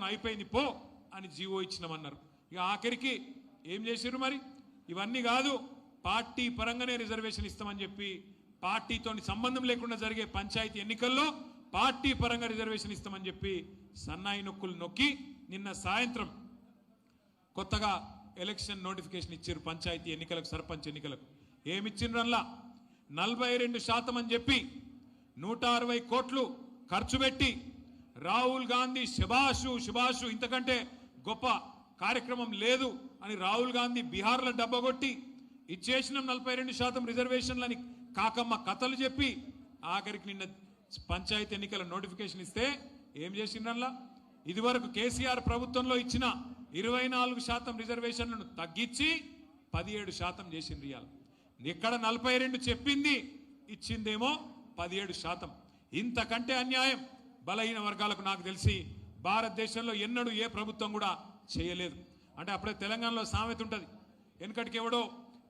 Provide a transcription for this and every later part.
అయిపోయింది పో అని జీవో ఇచ్చినామన్నారు. ఇక ఆఖరికి ఏం చేశారు మరి? ఇవన్నీ కాదు, పార్టీ పరంగానే రిజర్వేషన్ ఇస్తామని చెప్పి పార్టీతో సంబంధం లేకుండా జరిగే పంచాయతీ ఎన్నికల్లో పార్టీ పరంగా రిజర్వేషన్ ఇస్తామని చెప్పి సన్నాయి నొక్కులు నొక్కి నిన్న సాయంత్రం కొత్తగా ఎలక్షన్ నోటిఫికేషన్ ఇచ్చారు. పంచాయతీ ఎన్నికలకు, సర్పంచ్ ఎన్నికలకు ఏమిచ్చిండ్రల్లా 42% అని చెప్పి 160 కోట్లు ఖర్చు పెట్టి రాహుల్ గాంధీ శుభాషు ఇంతకంటే గొప్ప కార్యక్రమం లేదు అని రాహుల్ గాంధీ బీహార్లో డబ్బగొట్టి ఇచ్చేసిన 42% రిజర్వేషన్లని కాకమ్మ కథలు చెప్పి ఆఖరికి నిన్న పంచాయతీ ఎన్నికల నోటిఫికేషన్ ఇస్తే ఏం చేసిండ్రల్లా? ఇదివరకు కేసీఆర్ ప్రభుత్వంలో ఇచ్చిన 24% రిజర్వేషన్లను తగ్గించి 17% చేసిండ్రు. ఇవాళ ఇక్కడ 42 చెప్పింది, ఇచ్చిందేమో 17%. ఇంతకంటే అన్యాయం బలహీన వర్గాలకు నాకు తెలిసి భారతదేశంలో ఎన్నడూ ఏ ప్రభుత్వం కూడా చేయలేదు. అంటే అప్పుడే తెలంగాణలో సామెత ఉంటుంది, వెనకటికి ఎవడో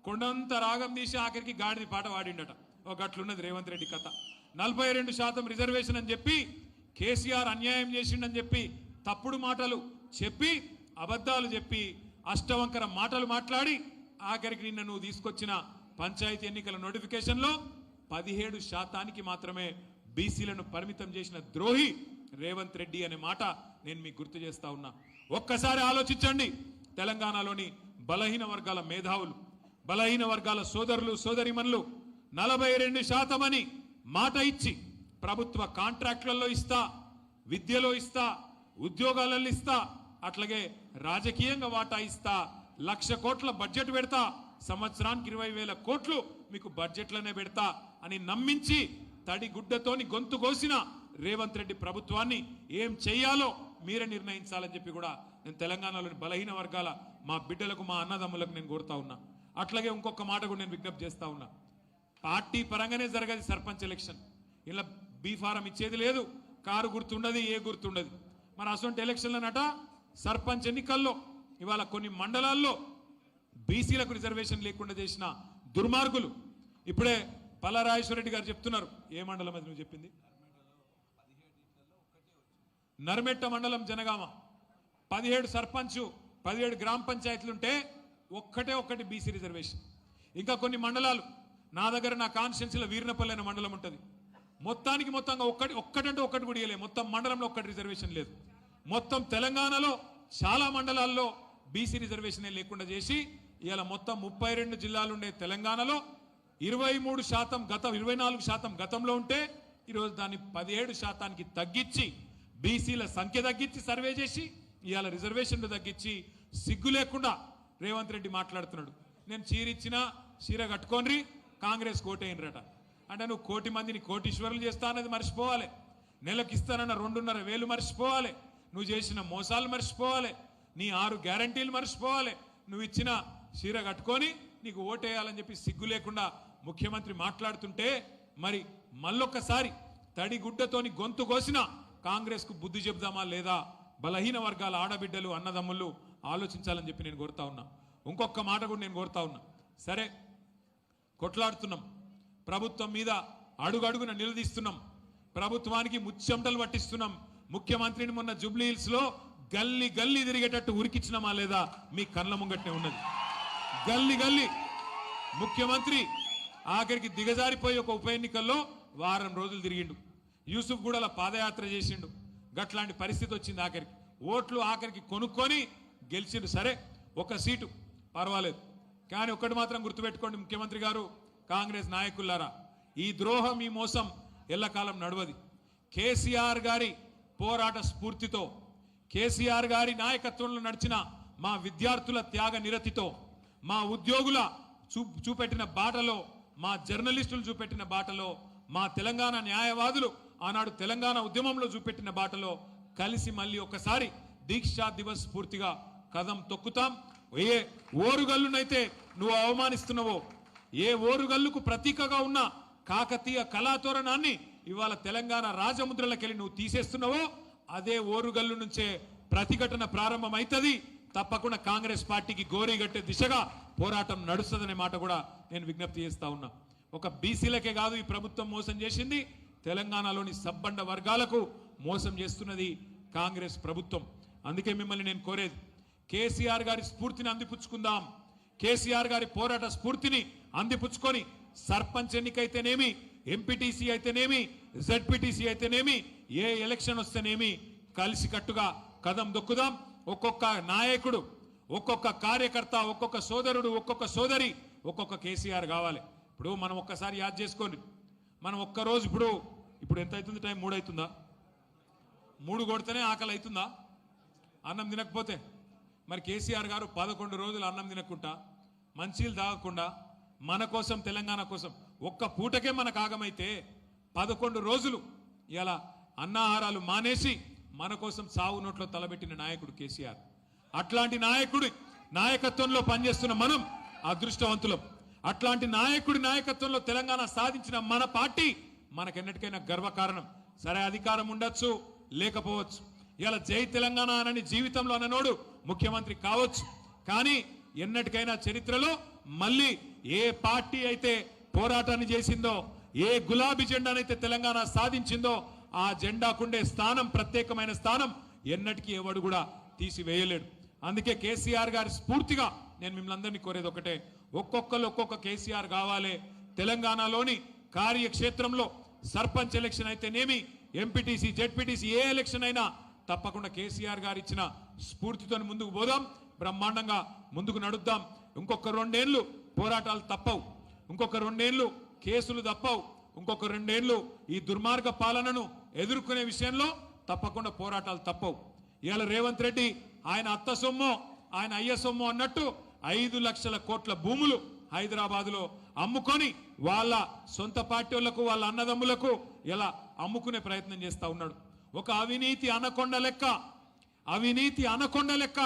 కొండంత రాగం తీసి ఆఖరికి గాడిది పాట వాడిండట. ఒక గట్లున్నది రేవంత్ రెడ్డి కథ. 42% రిజర్వేషన్ అని చెప్పి కేసీఆర్ అన్యాయం చేసిండని చెప్పి తప్పుడు మాటలు చెప్పి అబద్ధాలు చెప్పి అష్టవంకర మాటలు మాట్లాడి ఆఖరికి నిన్న నువ్వు తీసుకొచ్చిన పంచాయతీ ఎన్నికల నోటిఫికేషన్లో 17% మాత్రమే బీసీలను పరిమితం చేసిన ద్రోహి రేవంత్ రెడ్డి అనే మాట నేను మీకు గుర్తు చేస్తా ఉన్నా. ఒక్కసారి ఆలోచించండి. తెలంగాణలోని బలహీన వర్గాల మేధావులు, బలహీన వర్గాల సోదరులు సోదరిమణులు 42% అని మాట ఇచ్చి ప్రభుత్వ కాంట్రాక్టులలో ఇస్తా, విద్యలో ఇస్తా, ఉద్యోగాలలో ఇస్తా, అట్లాగే రాజకీయంగా వాటా ఇస్తా, 1,00,000 కోట్ల బడ్జెట్ పెడతా, సంవత్సరానికి 20,000 కోట్లు మీకు బడ్జెట్లనే పెడతా అని నమ్మించి తడి గుడ్డతోని గొంతు కోసిన రేవంత్ రెడ్డి ప్రభుత్వాన్ని ఏం చెయ్యాలో మీరే నిర్ణయించాలని చెప్పి కూడా నేను తెలంగాణలోని బలహీన వర్గాల మా బిడ్డలకు, మా అన్నదమ్ములకు నేను కోరుతా ఉన్నా. అట్లాగే ఇంకొక మాట కూడా నేను విజ్ఞప్తి చేస్తా ఉన్నా. పార్టీ పరంగానే జరగదు సర్పంచ్ ఎలక్షన్. ఇలా బీ ఫారం ఇచ్చేది లేదు, కారు గుర్తుండదు, ఏ గుర్తుండదు. మరి అసొంటి ఎలక్షన్లనట సర్పంచ్ ఎన్నికల్లో ఇవాళ కొన్ని మండలాల్లో బీసీలకు రిజర్వేషన్ లేకుండా చేసిన దుర్మార్గులు ఇప్పుడే పల్లారాజేశ్వరరెడ్డి గారు చెప్తున్నారు. ఏ మండలం అది నువ్వు చెప్పింది? నర్మెట్ట మండలం జనగామ 17 సర్పంచ్ 17 గ్రామ పంచాయతీలుంటే ఒక్కటి బీసీ రిజర్వేషన్. ఇంకా కొన్ని మండలాలు నా దగ్గర నా కాన్స్టిట్యున్సీలో వీర్నపల్లి అనే మండలం ఉంటుంది. మొత్తంగా ఒక్కటంటే ఒక్కటి కూడా ఇవ్వలేదు. మొత్తం మండలంలో ఒక్కటి రిజర్వేషన్ లేదు. మొత్తం తెలంగాణలో చాలా మండలాల్లో బీసీ రిజర్వేషన్ లేకుండా చేసి ఇవాళ మొత్తం 32 జిల్లాలు ఉండే తెలంగాణలో 24% గతంలో ఉంటే ఈరోజు దాన్ని 17% తగ్గించి బీసీల సంఖ్య తగ్గించి సర్వే చేసి ఇవాళ రిజర్వేషన్లు తగ్గించి సిగ్గు లేకుండా రేవంత్ రెడ్డి మాట్లాడుతున్నాడు. నేను చీరిచ్చినా చీర కట్టుకోండి కాంగ్రెస్ కోటైనరట. అంటే నువ్వు 1,00,000 మందిని కోటీశ్వరులు చేస్తా అన్నది మర్చిపోవాలి. నెలకు ఇస్తానన్న 2,500 మర్చిపోవాలి. నువ్వు చేసిన మోసాలు మర్చిపోవాలి. నీ 6 గ్యారంటీలు మర్చిపోవాలి. నువ్వు ఇచ్చిన చీర కట్టుకొని నీకు ఓటేయాలని చెప్పి సిగ్గు లేకుండా ముఖ్యమంత్రి మాట్లాడుతుంటే మరి మళ్ళొక్కసారి తడిగుడ్డతోని గొంతు కోసిన కాంగ్రెస్ కు బుద్ధి చెబుదామా లేదా? బలహీన వర్గాల ఆడబిడ్డలు అన్నదమ్ముళ్ళు ఆలోచించాలని చెప్పి నేను కోరుతా ఉన్నా. ఇంకొక మాట కూడా నేను కోరుతా ఉన్నా. సరే కొట్లాడుతున్నాం, ప్రభుత్వం మీద అడుగడుగున నిలదీస్తున్నాం, ప్రభుత్వానికి ముచ్చెమటలు పట్టిస్తున్నాం. ముఖ్యమంత్రిని మొన్న జూబ్లీ హిల్స్ లో గల్లీ తిరిగేటట్టు ఉరికిచ్చినామా లేదా? మీ కళ్ళ ముంగట్నే ఉన్నది. గల్లీ ముఖ్యమంత్రి ఆఖరికి దిగజారిపోయి ఒక ఉప ఎన్నికల్లో వారం రోజులు తిరిగిండు. యూసుఫ్ గూడల పాదయాత్ర చేసిండు. గట్లాంటి పరిస్థితి వచ్చింది. ఆఖరికి ఓట్లు ఆఖరికి కొనుక్కొని గెలిచిండు. సరే ఒక సీటు పర్వాలేదు, కానీ ఒక్కటి మాత్రం గుర్తుపెట్టుకోండి ముఖ్యమంత్రి గారు, కాంగ్రెస్ నాయకులారా, ఈ ద్రోహం ఈ మోసం ఎల్లకాలం నడవది. కేసీఆర్ గారి పోరాట స్ఫూర్తితో, కేసీఆర్ గారి నాయకత్వంలో నడిచిన మా విద్యార్థుల త్యాగ నిరతితో, మా ఉద్యోగుల చూపెట్టిన బాటలో, మా జర్నలిస్టులు చూపెట్టిన బాటలో, మా తెలంగాణ న్యాయవాదులు ఆనాడు తెలంగాణ ఉద్యమంలో చూపెట్టిన బాటలో కలిసి మళ్ళీ ఒకసారి దీక్షా దివస్ స్ఫూర్తిగా కదం తొక్కుతాం. ఏ ఓరుగల్లునైతే నువ్వు అవమానిస్తున్నావో, ఏ ఓరుగల్లుకు ప్రతీకగా ఉన్న కాకతీయ కళాతోరణాన్ని ఇవాళ తెలంగాణ రాజముద్రలకెళ్ళి నువ్వు తీసేస్తున్నావో అదే ఓరుగల్లు నుంచే ప్రతిఘటన ప్రారంభమైతుంది. తప్పకుండా కాంగ్రెస్ పార్టీకి గోరీగట్టే దిశగా పోరాటం నడుస్తుందనే మాట కూడా నేను విజ్ఞప్తి చేస్తా ఉన్నా. ఒక బీసీలకే కాదు ఈ ప్రభుత్వం మోసం చేసింది, తెలంగాణలోని సబ్బండ వర్గాలకు మోసం చేస్తున్నది కాంగ్రెస్ ప్రభుత్వం. అందుకే మిమ్మల్ని నేను కోరేది కేసీఆర్ గారి స్ఫూర్తిని అందిపుచ్చుకుందాం. కేసీఆర్ గారి పోరాట స్ఫూర్తిని అందిపుచ్చుకొని సర్పంచ్ ఎన్నికైతేనేమి, ఎంపీటీసీ అయితేనేమి, జెడ్పీటీసీ అయితేనేమి, ఏ ఎలక్షన్ వస్తేనేమి కలిసికట్టుగా కదం దొక్కుదాం. ఒక్కొక్క నాయకుడు, ఒక్కొక్క కార్యకర్త, ఒక్కొక్క సోదరుడు, ఒక్కొక్క సోదరి, ఒక్కొక్క కేసీఆర్ కావాలి. ఇప్పుడు మనం ఒక్కసారి యాద్ చేసుకోండి. మనం ఒక్కరోజు ఇప్పుడు ఎంత అవుతుంది? టైం 3 అవుతుందా? 3 కొడితేనే ఆకలి అవుతుందా? అన్నం తినకపోతే మరి కేసీఆర్ గారు 11 రోజులు అన్నం తినకుండా, మంచీలు తాగకుండా, మన కోసం, తెలంగాణ కోసం ఒక్క పూటకే మనకు ఆగమైతే 11 రోజులు ఇలా అన్నాహారాలు మానేసి మన కోసం సావు నోట్లో తలబెట్టిన నాయకుడు కేసీఆర్. అట్లాంటి నాయకుడి నాయకత్వంలో పనిచేస్తున్న మనం అదృష్టవంతులం. అట్లాంటి నాయకుడి నాయకత్వంలో తెలంగాణ సాధించిన మన పార్టీ మనకెన్నటికైనా గర్వకారణం. సరే, అధికారం ఉండొచ్చు, లేకపోవచ్చు. ఇలా జై తెలంగాణ అనని జీవితంలో అన్ననోడు ముఖ్యమంత్రి కావచ్చు. కానీ ఎన్నటికైనా చరిత్రలో మళ్ళీ ఏ పార్టీ అయితే పోరాటాన్ని చేసిందో, ఏ గులాబీ జెండానైతే తెలంగాణ సాధించిందో ఆ జెండాకుండే స్థానం, ప్రత్యేకమైన స్థానం ఎన్నటికీ ఎవడు కూడా తీసివేయలేడు. అందుకే కేసీఆర్ గారి స్ఫూర్తిగా నేను మిమ్మల్ని అందరినీ కోరేది ఒకటే, ఒక్కొక్కరు ఒక్కొక్క కేసీఆర్ కావాలి. తెలంగాణలోని కార్యక్షేత్రంలో సర్పంచ్ ఎలక్షన్ అయితేనేమి, ఎంపీటీసీ, జెడ్పీటీసీ, ఏ ఎలక్షన్ అయినా తప్పకుండా కేసీఆర్ గారు ఇచ్చిన స్ఫూర్తితో ముందుకు పోదాం, బ్రహ్మాండంగా ముందుకు నడుద్దాం. ఇంకొక 2 ఏళ్లు పోరాటాలు తప్పవు, ఇంకొక 2 ఏళ్లు కేసులు తప్పవు, ఇంకొక 2 ఏళ్లు ఈ దుర్మార్గ పాలనను ఎదుర్కొనే విషయంలో తప్పకుండా పోరాటాలు తప్పవు. ఇవాళ రేవంత్ రెడ్డి ఆయన అత్త సొమ్మో, ఆయన అయ్య సొమ్మో అన్నట్టు 5 లక్షల కోట్ల భూములు హైదరాబాద్లో అమ్ముకొని వాళ్ళ సొంత పార్టీ వాళ్లకు, వాళ్ళ అన్నదమ్ములకు ఇలా అమ్ముకునే ప్రయత్నం చేస్తా ఉన్నాడు. ఒక అవినీతి అనకొండ లెక్క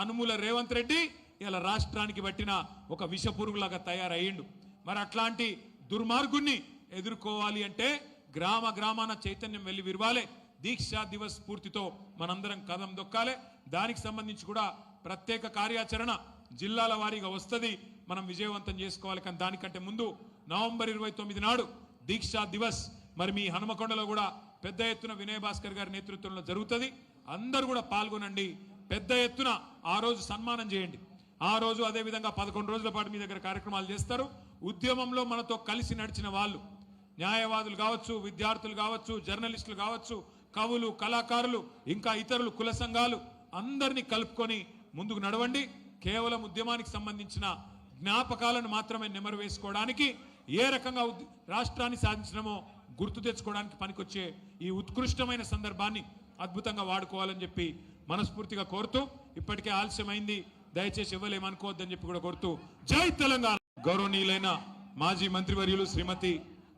అనుముల రేవంత్ రెడ్డి ఇలా రాష్ట్రానికి పట్టిన ఒక విషపురుగులాగా తయారయ్యిండు. మరి అట్లాంటి దుర్మార్గుణ్ణి ఎదుర్కోవాలి అంటే గ్రామ గ్రామాన చైతన్యం వెళ్ళి విరవాలి. దీక్షా దివస్ స్ఫూర్తితో మనందరం కదం దొక్కాలి. దానికి సంబంధించి కూడా ప్రత్యేక కార్యాచరణ జిల్లాల వారీగా వస్తుంది, మనం విజయవంతం చేసుకోవాలి. కానీ దానికంటే ముందు నవంబర్ 29 నాడు దీక్షా దివస్ మరి మీ హనుమకొండలో కూడా పెద్ద ఎత్తున వినయ్ భాస్కర్ గారి నేతృత్వంలో జరుగుతుంది. అందరూ కూడా పాల్గొనండి. పెద్ద ఎత్తున ఆ రోజు సన్మానం చేయండి. ఆ రోజు అదేవిధంగా 11 రోజుల పాటు మీ దగ్గర కార్యక్రమాలు చేస్తారు. ఉద్యమంలో మనతో కలిసి నడిచిన వాళ్ళు, న్యాయవాదులు కావచ్చు, విద్యార్థులు కావచ్చు, జర్నలిస్టులు కావచ్చు, కవులు, కళాకారులు, ఇంకా ఇతరులు, కుల సంఘాలు అందరినీ కలుపుకొని ముందుకు నడవండి. కేవలం ఉద్యమానికి సంబంధించిన జ్ఞాపకాలను మాత్రమే నెమరు వేసుకోవడానికి, ఏ రకంగా రాష్ట్రాన్ని సాధించినమో గుర్తు తెచ్చుకోవడానికి పనికొచ్చే ఈ ఉత్కృష్టమైన సందర్భాన్ని అద్భుతంగా వాడుకోవాలని చెప్పి మనస్ఫూర్తిగా కోరుతూ, ఇప్పటికే ఆలస్యమైంది, దయచేసి ఇవ్వలేమనుకోవద్దని చెప్పి కూడా కోరుతూ, జై తెలంగాణ. గౌరవనీయులైన మాజీ మంత్రివర్యులు శ్రీమతి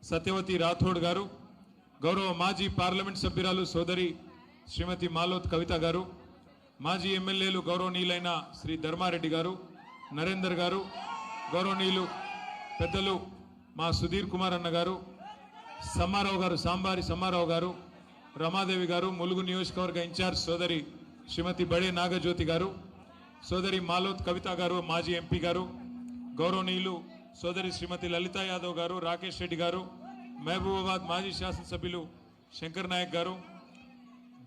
సత్యవతి రాథోడ్ గారు, గౌరవ మాజీ పార్లమెంట్ సభ్యురాలు సోదరి శ్రీమతి మాలోత్ కవిత గారు, మాజీ ఎమ్మెల్యేలు గౌరవనీయులైన శ్రీ ధర్మారెడ్డి గారు, నరేందర్ గారు, గౌరవనీయులు పెద్దలు మా సుధీర్ కుమార్ అన్న గారు, సమ్మారావు గారు, సాంబారి సమ్మారావు గారు, రమాదేవి గారు, ములుగు నియోజకవర్గ ఇన్ఛార్జ్ సోదరి శ్రీమతి బడే నాగజ్యోతి గారు, సోదరి మాలోత్ కవిత గారు, మాజీ ఎంపీ గారు, గౌరవనీయులు సోదరి శ్రీమతి లలితా యాదవ్ గారు, రాకేష్ రెడ్డి గారు, మహబూబాబాద్ మాజీ శాసనసభ్యులు శంకర్ నాయక్ గారు,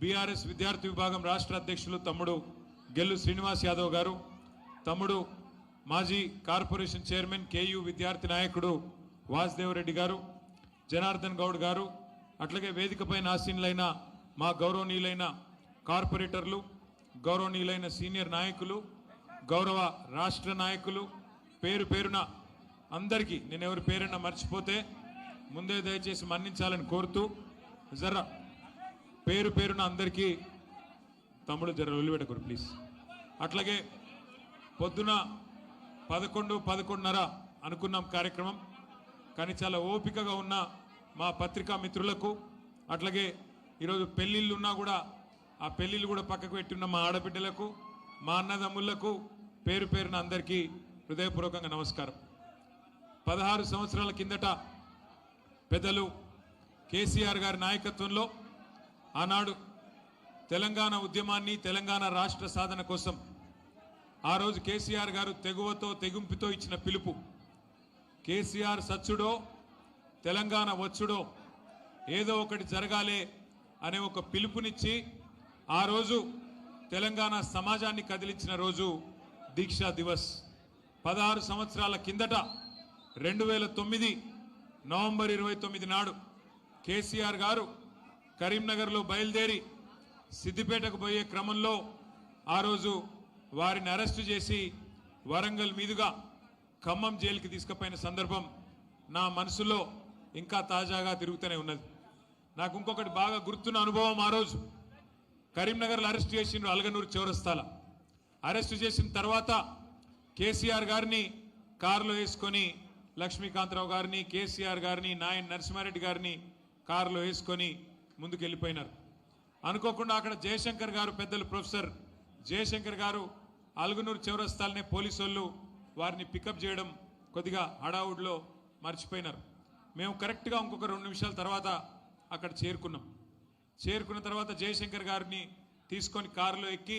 బీఆర్ఎస్ విద్యార్థి విభాగం రాష్ట్ర అధ్యక్షులు తమ్ముడు గెల్లు శ్రీనివాస్ యాదవ్ గారు, తమ్ముడు మాజీ కార్పొరేషన్ చైర్మన్ కేయూ విద్యార్థి నాయకుడు వాసుదేవ్ రెడ్డి గారు, జనార్దన్ గౌడ్ గారు, అట్లాగే వేదికపై ఆసీనులైన మా గౌరవనీయులైన కార్పొరేటర్లు, గౌరవనీయులైన సీనియర్ నాయకులు, గౌరవ రాష్ట్ర నాయకులు, పేరు పేరున అందరికీ, నేను ఎవరి పేరున మర్చిపోతే ముందే దయచేసి మన్నించాలని కోరుతూ, జర్ర పేరు పేరున అందరికీ తమ్ముడు జర వదిలిపెట్టకూరు ప్లీజ్. అట్లాగే పొద్దున 11:30 అనుకున్నాం కార్యక్రమం, కానీ చాలా ఓపికగా ఉన్న మా పత్రికా మిత్రులకు, అట్లాగే ఈరోజు పెళ్ళిళ్ళు ఉన్నా కూడా ఆ పెళ్ళిళ్ళు కూడా పక్కకు పెట్టున్న మా ఆడబిడ్డలకు, మా అన్నదమ్ముళ్లకు పేరు పేరున అందరికీ హృదయపూర్వకంగా నమస్కారం. 16 సంవత్సరాల కిందట పెద్దలు కేసీఆర్ గారి నాయకత్వంలో ఆనాడు తెలంగాణ ఉద్యమాన్ని, తెలంగాణ రాష్ట్ర సాధన కోసం ఆ రోజు కేసీఆర్ గారు తెగువతో, తెగింపుతో ఇచ్చిన పిలుపు, కేసీఆర్ సచ్చుడో తెలంగాణ వచ్చుడో ఏదో ఒకటి జరగాలి అనే ఒక పిలుపునిచ్చి ఆ రోజు తెలంగాణ సమాజాన్ని కదిలించిన రోజు దీక్షా దివస్. 16 సంవత్సరాల కిందట 2009 నవంబర్ 29 నాడు కేసీఆర్ గారు కరీంనగర్లో బయలుదేరి సిద్దిపేటకు పోయే క్రమంలో ఆ రోజు వారిని అరెస్టు చేసి వరంగల్ మీదుగా ఖమ్మం జైలుకి తీసుకుపోయిన సందర్భం నా మనసులో ఇంకా తాజాగా తిరుగుతూనే ఉన్నది. నాకు ఇంకొకటి బాగా గుర్తున్న అనుభవం, ఆ రోజు కరీంనగర్లో అరెస్ట్ చేసిండ్రు అలగనూరు చౌరస్తాల. అరెస్టు చేసిన తర్వాత కేసీఆర్ గారిని కారులో వేసుకొని లక్ష్మీకాంతరావు గారిని, కేసీఆర్ గారిని, నాయన్ నరసింహారెడ్డి గారిని కారులో వేసుకొని ముందుకు వెళ్ళిపోయినారు. అనుకోకుండా అక్కడ జయశంకర్ గారు, పెద్దలు ప్రొఫెసర్ జయశంకర్ గారు అలగనూరు చౌరస్తాలనే పోలీసు వాళ్ళు వారిని పికప్ చేయడం కొద్దిగా హడావుడిలో మర్చిపోయినారు. మేము కరెక్ట్గా ఇంకొక 2 నిమిషాల తర్వాత అక్కడ చేరుకున్నాం. చేరుకున్న తర్వాత జయశంకర్ గారిని తీసుకొని కారులో ఎక్కి